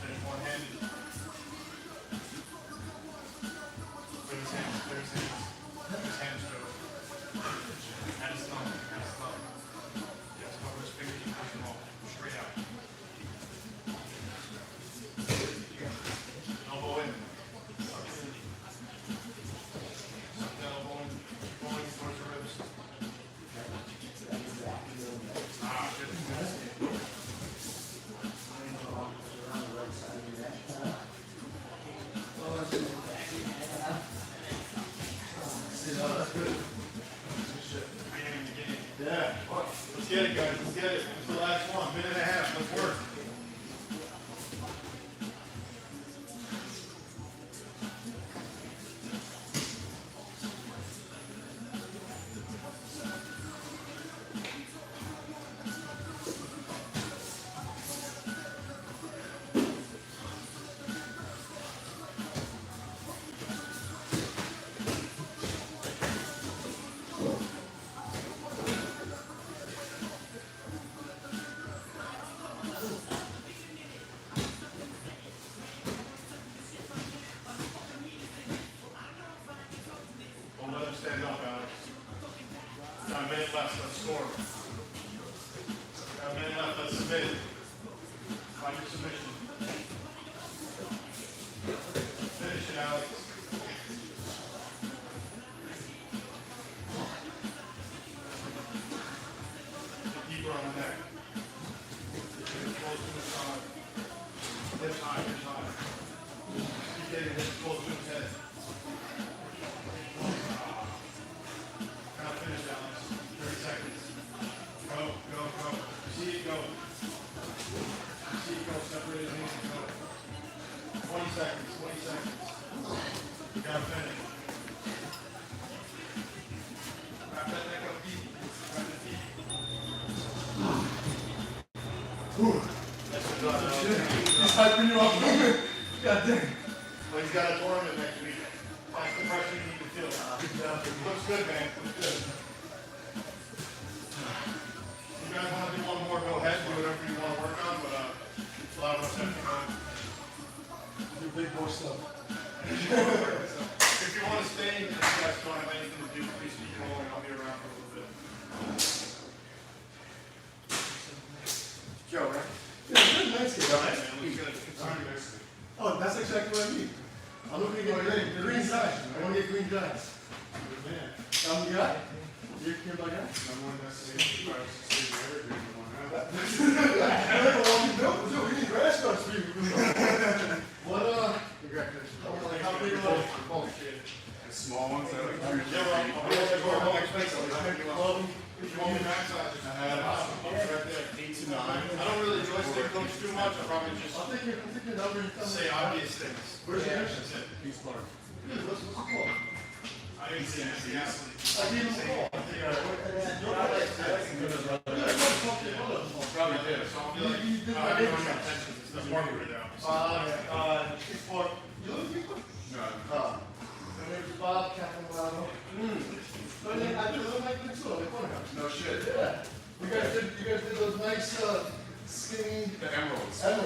Finish one-handed. Put his hands, put his hands. Put his hands go. And his thumb, and his thumb. Yes, cover his fingers and push them all straight out. Elbow in. Suck the elbow in, pulling towards the ribs. Ah, good. Yeah. Let's get it, guys. Let's get it. It's the last one. Minute and a half. Let's work. Don't let him stand up, Alex. Got a minute left, let's score. Got a minute left, let's submit it. Find your submission. Finish it, Alex. Keep her on the neck. Hips close to his side. Hips high, hips high. Keep getting hips close to his head. Gotta finish, Alex. 30 seconds. Go, go, go. See it go. See it go. Separate his hands and go. 20 seconds. 20 seconds. You gotta finish. Wrap that neck up deep. Wrap it deep. That's the done. He's hyping you up. God dang. Well, he's got a tournament next week. That's the pressure you need to feel. Looks good, man. Looks good. You guys want to do one more, go ahead. Do whatever you want to work on, but a lot of us have to go. Do big boy stuff. If you want to stay and you guys don't have anything to do, please keep going. I'll be around for a little bit. Joe, right? Yeah, good landscape. All right, man. Looks good. Good time, guys. Oh, that's exactly what I need. I'm looking to get green giants. I want to get green giants. Good man. I'm the guy. You're my guy. Number one destination, prior to state of everything you want to have. We need grass cuts for you. What, Congratulations. how big are they? The small ones, I like. Yeah, well, I'll be able to go home expensive. If you want me backside, just right there. 8 to 9. I don't really joystick coach too much. I probably just I'll take your number and tell me. say obvious things. Where's your That's it. Peace Park. What's the call? I didn't see any athlete. I gave him a call. Probably did. So I'll be like, You did I my don't name. pay attention. It's not working right now. For, you live here? No. My name's Bob Caponello. But then I live like next door, like one house. No shit. Yeah. You guys did those nice, skinny The emeralds. emeralds.